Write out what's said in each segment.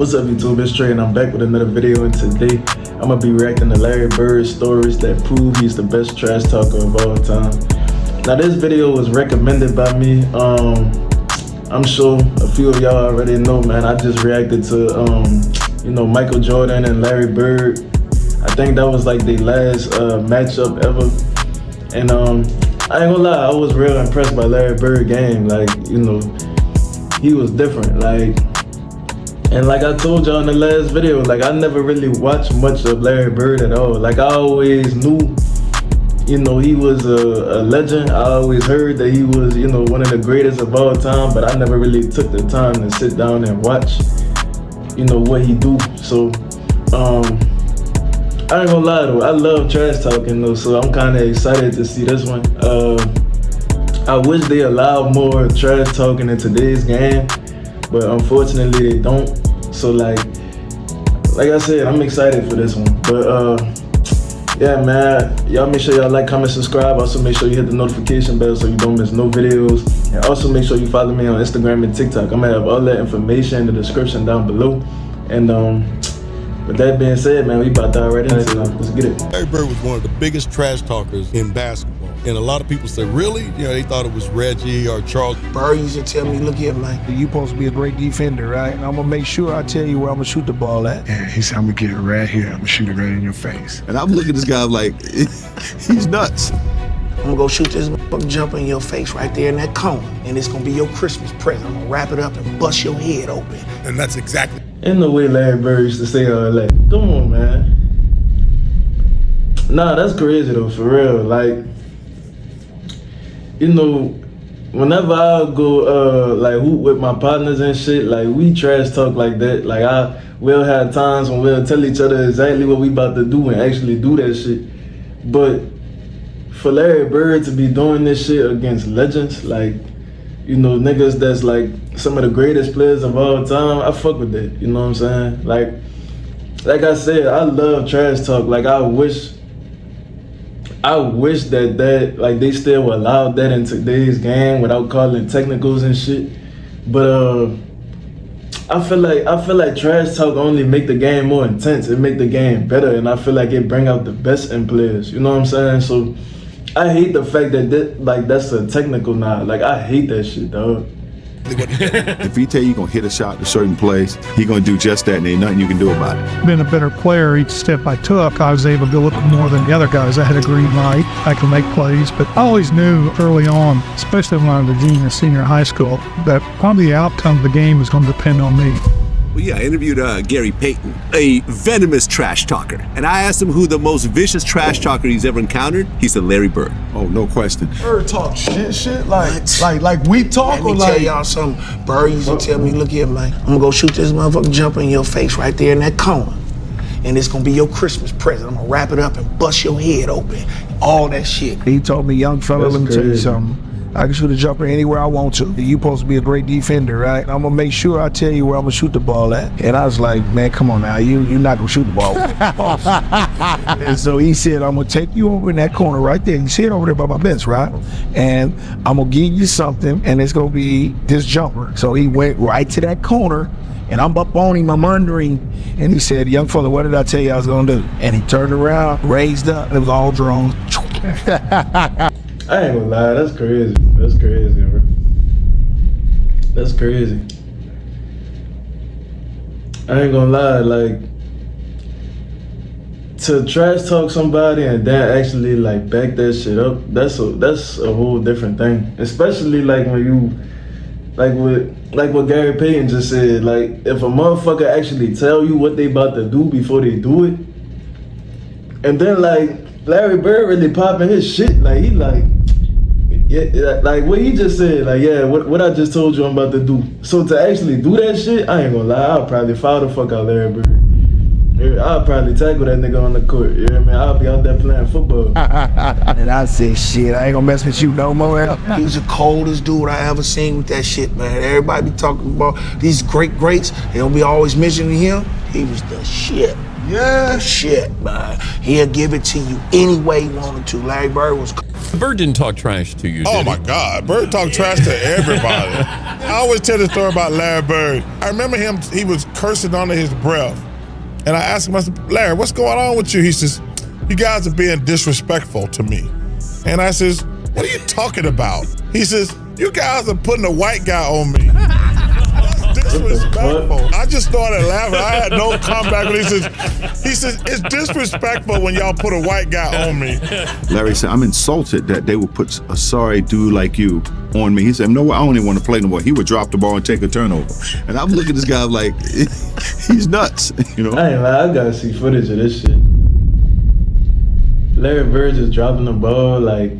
What's up YouTube, it's Trey and I'm back with another video, and today I'm gonna be reacting to Larry Bird's stories that prove he's the best trash talker of all time. Now this video was recommended by me. I'm sure a few of y'all already know, man. I just reacted to Michael Jordan and Larry Bird. I think that was like the last matchup ever. And I ain't gonna lie, I was real impressed by Larry Bird's game. Like, he was different. And like I told y'all in the last video, like I never really watched much of Larry Bird at all. Like I always knew, he was a legend. I always heard that he was, one of the greatest of all time, but I never really took the time to sit down and watch, what he do. So, I ain't gonna lie though, I love trash talking though, so I'm kinda excited to see this one. I wish they allowed more trash talking in today's game, but unfortunately they don't. So like I said, I'm excited for this one. But yeah, man, y'all make sure y'all like, comment, subscribe. Also make sure you hit the notification bell so you don't miss no videos. And also make sure you follow me on Instagram and TikTok. I'm gonna have all that information in the description down below. And with that being said, man, we about to dive right into it. Let's get it. Larry Bird was one of the biggest trash talkers in basketball. And a lot of people say, really? They thought it was Reggie or Charles. Bird used to tell me, look here, man, you supposed to be a great defender, right? And I'm gonna make sure I tell you where I'm gonna shoot the ball at. Yeah, he said, I'm gonna get it right here. I'm gonna shoot it right in your face. And I'm looking at this guy like, he's nuts. I'm gonna go shoot this motherfucking jumper in your face right there in that cone. And it's gonna be your Christmas present. I'm gonna wrap it up and bust your head open. And that's exactly. Ain't no way Larry Bird used to say all that. Come on, man. Nah, that's crazy though, for real. Like, whenever I go like hoop with my partners and shit, like we trash talk like that. Like we'll have times when we'll tell each other exactly what we about to do and actually do that shit. But for Larry Bird to be doing this shit against legends, like, niggas that's like some of the greatest players of all time, I fuck with that, you know what I'm saying? Like I said, I love trash talk. Like I wish that like they still allowed that in today's game without calling technicals and shit. But I feel like trash talk only make the game more intense. It make the game better, and I feel like it bring out the best in players. You know what I'm saying? So I hate the fact that that's a technical now. Like I hate that shit, dog. If he tell you gonna hit a shot in a certain place, he gonna do just that, and ain't nothing you can do about it. Being a better player each step I took, I was able to go up more than the other guys. I had a green light, I could make plays, but I always knew early on, especially when I was a junior, senior high school, that probably the outcome of the game was going to depend on me. Well, yeah, I interviewed Gary Payton, a venomous trash talker. And I asked him who the most vicious trash talker he's ever encountered. He said Larry Bird. Oh, no question. Bird talk shit like we talk. Let me tell y'all something. Bird used to tell me, look here, man, I'm gonna go shoot this motherfucking jumper in your face right there in that cone. And it's gonna be your Christmas present. I'm gonna wrap it up and bust your head open. All that shit. He told me, young fella, let me tell you something. I can shoot a jumper anywhere I want to. You supposed to be a great defender, right? I'm gonna make sure I tell you where I'm gonna shoot the ball at. And I was like, man, come on now, you're not gonna shoot the ball. And so he said, I'm gonna take you over in that corner right there. You see it over there by my bench, right? And I'm gonna give you something, and it's gonna be this jumper. So he went right to that corner, and I'm up on him, I'm under him, and he said, young fella, what did I tell you I was gonna do? And he turned around, raised up, and it was all drawn. I ain't gonna lie, that's crazy. That's crazy, bro. That's crazy. I ain't gonna lie, like, to trash talk somebody and then actually like back that shit up, that's a whole different thing. Especially like when you, like what Gary Payton just said, like if a motherfucker actually tell you what they about to do before they do it, and then like Larry Bird really popping his shit, like he like, yeah, like what he just said, like, yeah, what I just told you I'm about to do. So to actually do that shit, I ain't gonna lie, I'll probably foul the fuck out Larry Bird. Yeah, I'll probably tackle that nigga on the court. You know what I mean? I'll be out there playing football. And I said, shit, I ain't gonna mess with you no more. He was the coldest dude I ever seen with that shit, man. Everybody be talking about these greats. They don't be always mentioning him. He was the shit. Yeah. The shit, man. He'll give it to you any way he wanted to. Larry Bird was Bird didn't talk trash to you, Oh did my he? God, Bird talked trash to everybody. I always tell the story about Larry Bird. I remember him, he was cursing under his breath. And I asked him, I said, Larry, what's going on with you? He says, you guys are being disrespectful to me. And I says, what are you talking about? He says, you guys are putting a white guy on me. That's disrespectful. I just started laughing. I had no comeback. But he says, it's disrespectful when y'all put a white guy on me. Larry said, I'm insulted that they would put a sorry dude like you on me. He said, no, I don't even want to play no more. He would drop the ball and take a turnover. And I'm looking at this guy like, he's nuts, you know? I ain't lie, I gotta see footage of this shit. Larry Bird just dropping the ball, like,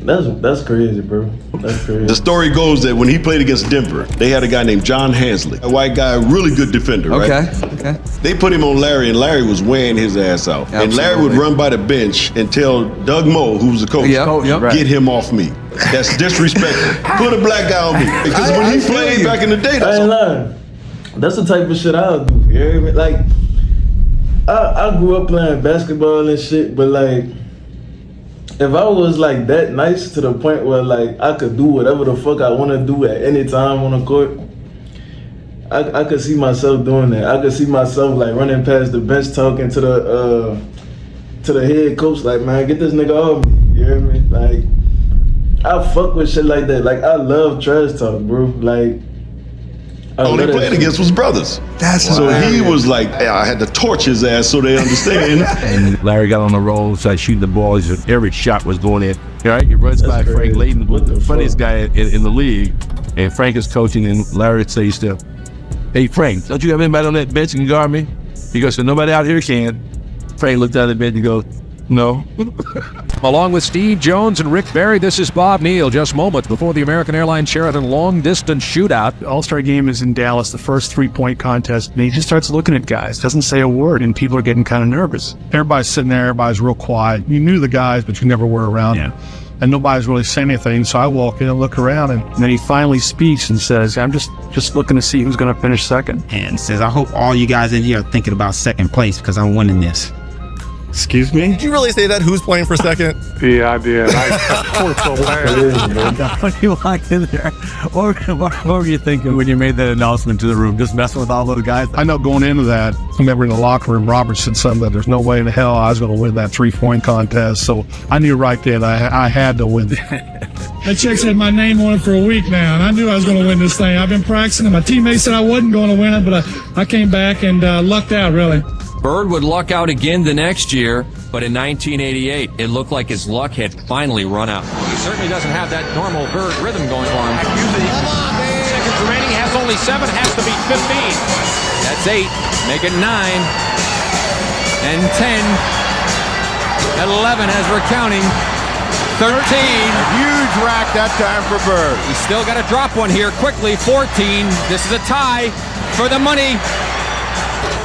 that's crazy, bro. That's crazy. The story goes that when he played against Denver, they had a guy named John Hansley, a white guy, really good defender, right? Okay. They put him on Larry, and Larry was weighing his ass out. Absolutely. And Larry would run by the bench and tell Doug Moe, who was the coach, get him off me. That's disrespectful. Put a black guy on me. Because when he played back in the day, I ain't lying. That's the type of shit I'll do. You hear me? Like, I grew up playing basketball and shit, but like, if I was like that nice to the point where like I could do whatever the fuck I want to do at any time on the court, I could see myself doing that. I could see myself like running past the bench talking to the head coach like, man, get this nigga off me. You hear me? Like, I fuck with shit like that. Like, I love trash talk, bro. Like, all he played against was brothers. That's so hilarious. he was like, I had to torch his ass so they understand. And Larry got on the roll, started shooting the ball. Every shot was going in. All right, he runs by Frank Layden, the funniest guy in the league. And Frank is coaching, and Larry says to him, hey, Frank, don't you have anybody on that bench that can guard me? He goes, so nobody out here can. Frank looked down at the bench and goes, no. Along with Steve Jones and Rick Barry, this is Bob Neal. Just moments before the American Airlines Sheraton long-distance shootout. The All-Star game is in Dallas, the first three-point contest, and he just starts looking at guys, doesn't say a word, and people are getting kind of nervous. Everybody's sitting there, everybody's real quiet. You knew the guys, but you never were around them. And nobody's really saying anything, so I walk in and look around, and then he finally speaks and says, I'm just looking to see who's going to finish second. And says, I hope all you guys in here are thinking about second place because I'm winning this. Excuse me? Did you really say that? Who's playing for second? Yeah, I did. I so bad. When you walked in there, what were you thinking when you made that announcement to the room? Just messing with all those guys? I know going into that, I remember in the locker room, Robert said something that there's no way in hell I was going to win that three-point contest. So I knew right then I had to win it. That chick's had my name on it for a week now, and I knew I was going to win this thing. I've been practicing, and my teammates said I wasn't going to win it, but I came back and lucked out, really. Bird would luck out again the next year, but in 1988, it looked like his luck had finally run out. He certainly doesn't have that normal Bird rhythm going for him. Seconds remaining, has only 7, has to beat 15. That's 8, make it 9, and 10, and 11 as we're counting, 13. A huge rack that time for Bird. He's still got to drop one here quickly, 14. This is a tie for the money.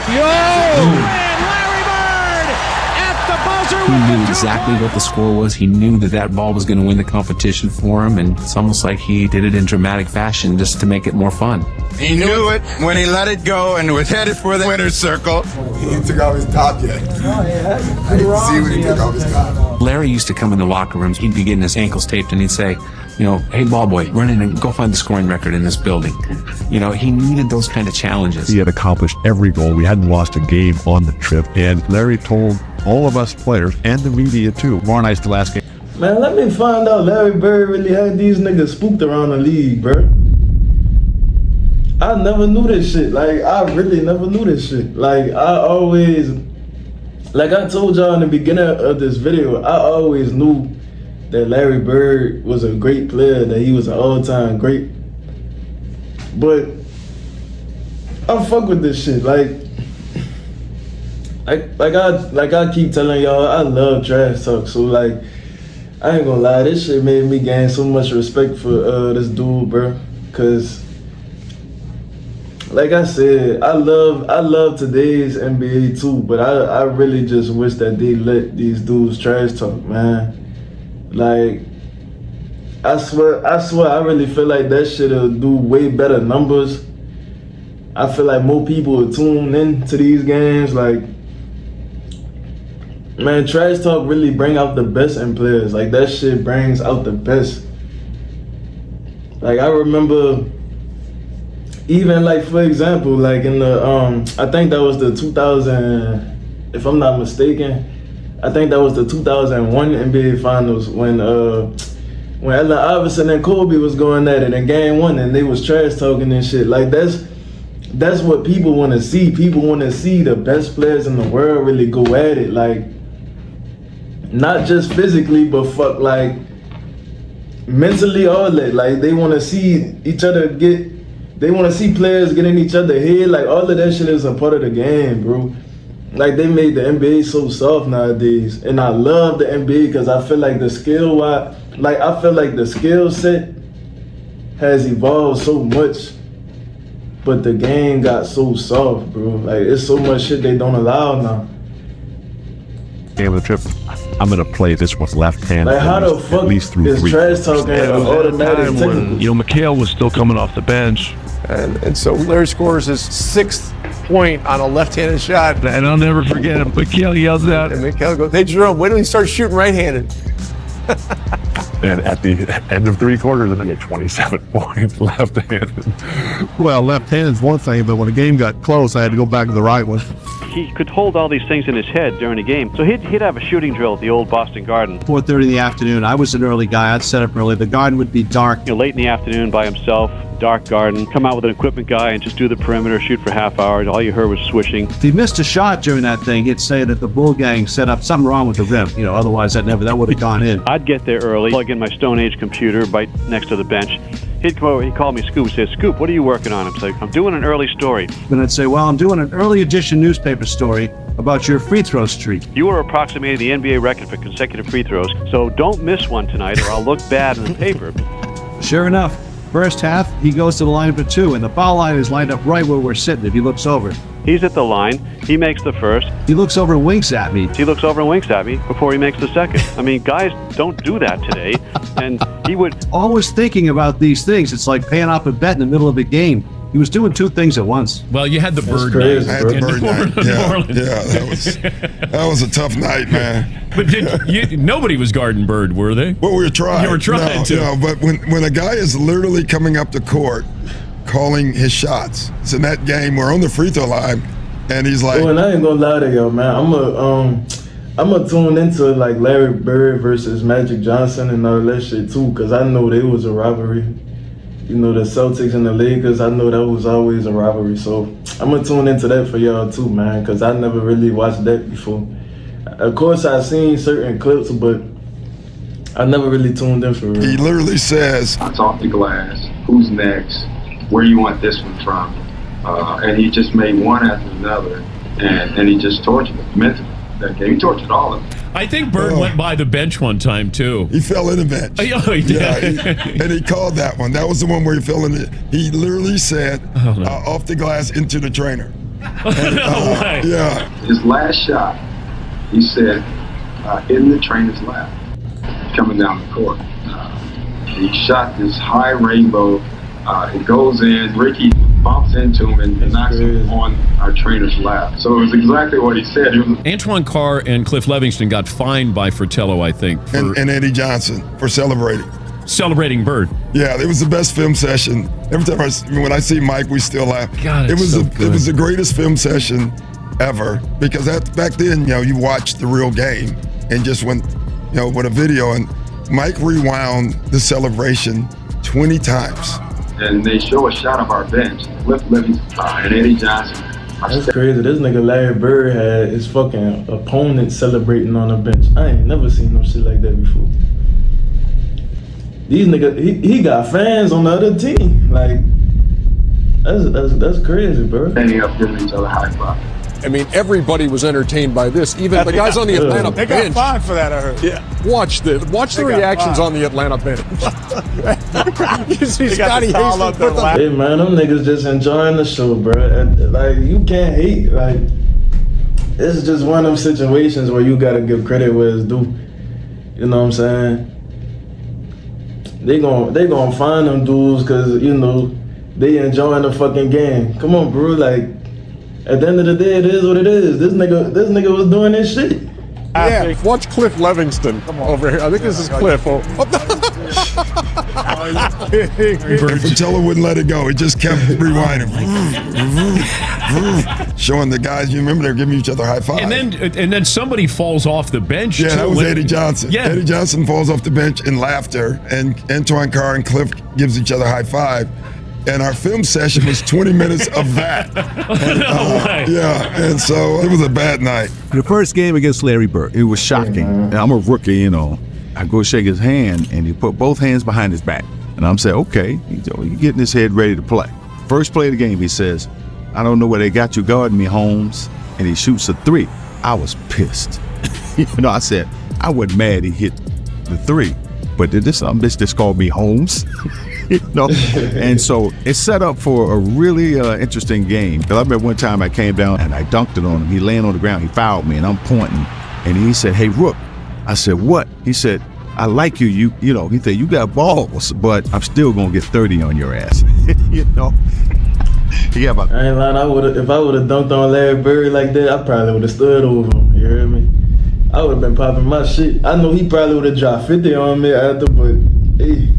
Yo! And Larry Bird at the buzzer with He knew exactly what the score was. He knew that ball was going to win the competition for him, and it's almost like he did it in dramatic fashion just to make it more fun. He knew it when he let it go and was headed for the winner's circle. He didn't take off his top yet. I didn't see when he took off his top. Larry used to come in the locker rooms. He'd be getting his ankles taped, and he'd say, hey, ball boy, run in and go find the scoring record in this building. He needed those kind of challenges. He had accomplished every goal. We hadn't lost a game on the trip. And Larry told all of us players and the media too, tomorrow night's the last game. Man, let me find out Larry Bird really had these niggas spooked around the league, bro. I never knew this shit. Like, I really never knew this shit. Like, like I told y'all in the beginning of this video, I always knew that Larry Bird was a great player, that he was an all-time great. But I fuck with this shit. Like I keep telling y'all, I love trash talk. So like, I ain't gonna lie, this shit made me gain so much respect for this dude, bro. Cause like I said, I love today's NBA too, but I really just wish that they let these dudes trash talk, man. Like, I swear, I really feel like that shit'll do way better numbers. I feel like more people will tune in to these games. Like, man, trash talk really bring out the best in players. Like, that shit brings out the best. Like, I remember, even like, for example, like in the I think that was the 2000, if I'm not mistaken, I think that was the 2001 NBA Finals when Allen Iverson and Kobe was going at it in Game 1 and they was trash talking and shit. Like, that's what people want to see. People want to see the best players in the world really go at it. Like, not just physically, but fuck, like, mentally, all that. Like, they want to see each other they want to see players get in each other's head. Like, all of that shit is a part of the game, bro. Like, they made the NBA so soft nowadays. And I love the NBA because I feel like the skill set has evolved so much, but the game got so soft, bro. Like, it's so much shit they don't allow now. Game of the trip, I'm gonna play this with left hand. Like, how the fuck is trash talking automatic technical? You know, McHale was still coming off the bench. And so Larry scores his 6th point on a left-handed shot. And I'll never forget him. McHale yells out. And McHale goes, "Hey, Jerome, wait till he starts shooting right-handed." And at the end of 3 quarters, I get 27 points left-handed. Well, left-handed is one thing, but when the game got close, I had to go back to the right one. He could hold all these things in his head during a game. So he'd have a shooting drill at the old Boston Garden. 4:30 in the afternoon. I was an early guy. I'd set up early. The garden would be dark. You know, late in the afternoon by himself, dark garden. Come out with an equipment guy and just do the perimeter, shoot for half hour. All you heard was swishing. If he missed a shot during that thing, he'd say that the Bull Gang set up something wrong with the rim. You know, otherwise that would have gone in. I'd get there early, plug in my Stone Age computer right next to the bench. He'd come over, he'd call me Scoop, he'd say, "Scoop, what are you working on?" I'm like, "I'm doing an early story." Then I'd say, "Well, I'm doing an early edition newspaper story about your free throw streak. You are approximating the NBA record for consecutive free throws, so don't miss one tonight or I'll look bad in the paper." Sure enough, first half, he goes to the line for 2, and the foul line is lined up right where we're sitting if he looks over. He's at the line, he makes the first. He looks over and winks at me. He looks over and winks at me before he makes the second. I mean, guys don't do that today. And he would... Always thinking about these things. It's like paying off a bet in the middle of a game. He was doing 2 things at once. Well, you had the bird night. I had the bird night. That was a tough night, man. But nobody was guarding Bird, were they? Well, we were trying. You were trying to. No, but when a guy is literally coming up the court, calling his shots, it's in that game, we're on the free throw line, and he's like... Oh, and I ain't gonna lie to y'all, man. I'm gonna tune into like Larry Bird versus Magic Johnson and all that shit too, because I know they was a rivalry. You know, the Celtics and the Lakers, I know that was always a rivalry. So I'm gonna tune into that for y'all too, man, because I never really watched that before. Of course, I've seen certain clips, but I never really tuned in for real. He literally says, "It's off the glass. Who's next? Where you want this one from?" And he just made one after another, and he just tortured them mentally. That game, he tortured all of them. I think Bird went by the bench one time too. He fell in the bench. Oh, he did. Yeah, and he called that one. That was the one where he fell in it. He literally said, "Off the glass into the trainer." And, No way. Yeah. His last shot, he said, in the trainer's lap, coming down the court. He shot this high rainbow. It goes in. Ricky bumps into him and knocks him on our trainer's lap. So it was exactly what he said. Antoine Carr and Cliff Livingston got fined by Fratello, I think. And Eddie Johnson for celebrating Bird. Yeah, it was the best film session. Every time when I see Mike, we still laugh. God, it was so it was the greatest film session ever, because back then, you watched the real game and just went, with a video, and Mike rewound the celebration 20 times. And they show a shot of our bench. Cliff Livingston and Eddie Johnson. That's crazy. This nigga Larry Bird had his fucking opponent celebrating on the bench. I ain't never seen no shit like that before. These niggas, he got fans on the other team. Like, that's crazy, bro. Standing up, giving each other high five. I mean, everybody was entertained by this. Even the guys on the Atlanta They bench. got fined for that, I heard. Yeah. Watch the reactions on the Atlanta bench. You see Scotty Hastings put the Hey man, them niggas just enjoying the show, bro. And, like, you can't hate. Like, it's just one of them situations where you gotta give credit where it's due. You know what I'm saying? They gon' find them dudes because, you know, they enjoying the fucking game. Come on, bro. Like, at the end of the day, it is what it is. This nigga was doing this shit. Yeah, watch Cliff Levingston over here. I think this is Cliff. Fratello wouldn't let it go. He just kept rewinding. Showing the guys, you remember they're giving each other high five. And then somebody falls off the bench. Yeah, too, that was Eddie Johnson. Yeah. Eddie Johnson falls off the bench in laughter, and Antoine Carr and Cliff gives each other high five. And our film session was 20 minutes of that. And so it was a bad night. The first game against Larry Bird, it was shocking. And I'm a rookie, you know. I go shake his hand, and he put both hands behind his back. And I'm saying, okay, he's getting his head ready to play. First play of the game, he says, I don't know where they got you guarding me, Holmes. And he shoots a 3. I was pissed. You know, I said, I wasn't mad he hit the 3. But this bitch just called me Holmes. You know? And so it's set up for a really interesting game. Because I remember one time I came down and I dunked it on him. He laying on the ground. He fouled me, and I'm pointing. And he said, hey, Rook. I said, what? He said, I like you. You know, he said, you got balls, but I'm still going to get 30 on your ass. You know? Yeah, but I ain't lying. If I would have dunked on Larry Bird like that, I probably would have stood over him. You hear me? I would have been popping my shit. I know he probably would have dropped 50 on me after, but hey.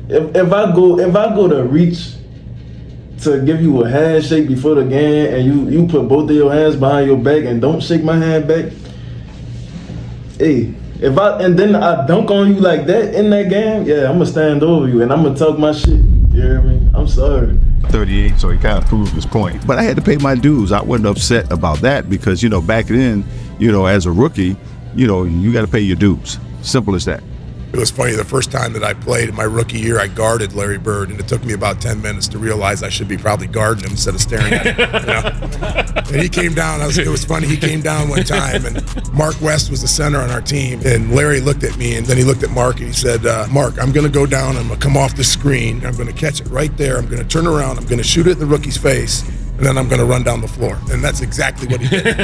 If I go to reach to give you a handshake before the game and you put both of your hands behind your back and don't shake my hand back, hey, and then I dunk on you like that in that game, yeah, I'm gonna stand over you and I'm gonna talk my shit. You hear me? I'm sorry. 38, so he kind of proved his point. But I had to pay my dues. I wasn't upset about that because, you know, back then, you know, as a rookie, you know, you got to pay your dues. Simple as that. It was funny, the first time that I played in my rookie year, I guarded Larry Bird, and it took me about 10 minutes to realize I should be probably guarding him instead of staring at him. You know? And he came down, it was funny, he came down one time, and Mark West was the center on our team, and Larry looked at me, and then he looked at Mark, and he said, Mark, I'm going to go down, I'm going to come off the screen, I'm going to catch it right there, I'm going to turn around, I'm going to shoot it in the rookie's face, and then I'm going to run down the floor. And that's exactly what he did.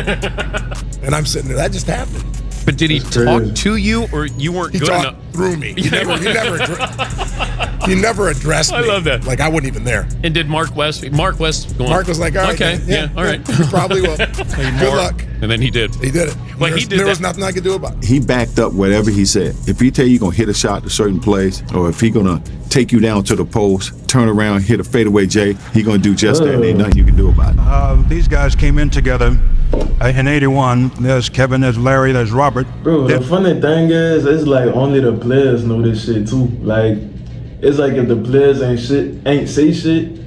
And I'm sitting there, that just happened. But did he talk to you, or you weren't good enough? He talked through me. He never addressed me. I love that. Like I wasn't even there. And did Mark West going? Mark was like, all right, okay, yeah, all right. You probably will. Good luck. And then he did. He did it. Well, there was nothing I could do about it. He backed up whatever he said. If he tell you going to hit a shot to certain place, or if he going to take you down to the post, turn around, hit a fadeaway J, he going to do just that. And ain't nothing you can do about it. These guys came in together in 81. There's Kevin, there's Larry, there's Robert. Bro, the funny thing is, it's like only the players know this shit too. Like, it's like if the players ain't say shit,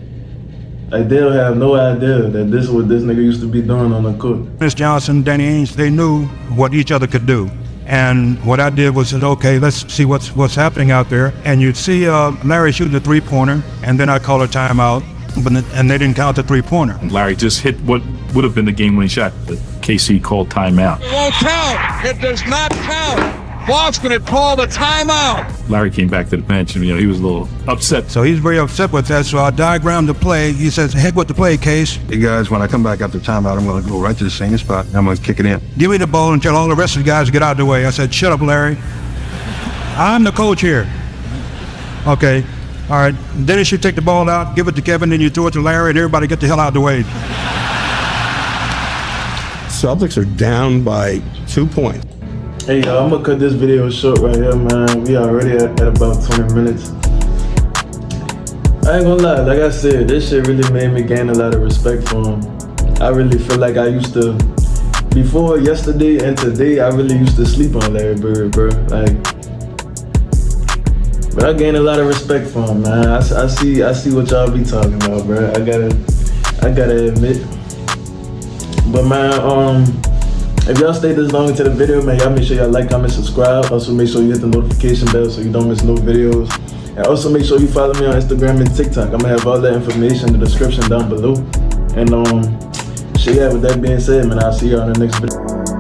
like they'll have no idea that this is what this nigga used to be doing on the court. Miss Johnson, Danny Ainge, they knew what each other could do. And what I did was said, okay, let's see what's happening out there. And you'd see Larry shooting a 3-pointer, and then I call a timeout, and they didn't count the 3-pointer. Larry just hit what would have been the game-winning shot, but KC called timeout. It won't count. It does not count. Boston had called a timeout. Larry came back to the bench, and he was a little upset. So he's very upset with that, so I diagrammed the play. He says, heck with the play, Case. Hey guys, when I come back after timeout, I'm going to go right to the same spot, and I'm going to kick it in. Give me the ball and tell all the rest of the guys to get out of the way. I said, shut up, Larry. I'm the coach here. Okay, all right. Then you should take the ball out, give it to Kevin, then you throw it to Larry, and everybody get the hell out of the way. Celtics are down by 2 points. Hey, I'm gonna cut this video short right here, man. We already at about 20 minutes. I ain't gonna lie, like I said, this shit really made me gain a lot of respect for him. I really feel like I used to, before yesterday and today, I really used to sleep on Larry Bird, bro. Like, but I gained a lot of respect for him, man. I see what y'all be talking about, bro. I gotta admit. But man, if y'all stayed this long into the video, man, y'all make sure y'all like, comment, subscribe. Also make sure you hit the notification bell so you don't miss no videos. And also make sure you follow me on Instagram and TikTok. I'm gonna have all that information in the description down below. And shit, yeah, with that being said, man, I'll see y'all in the next video.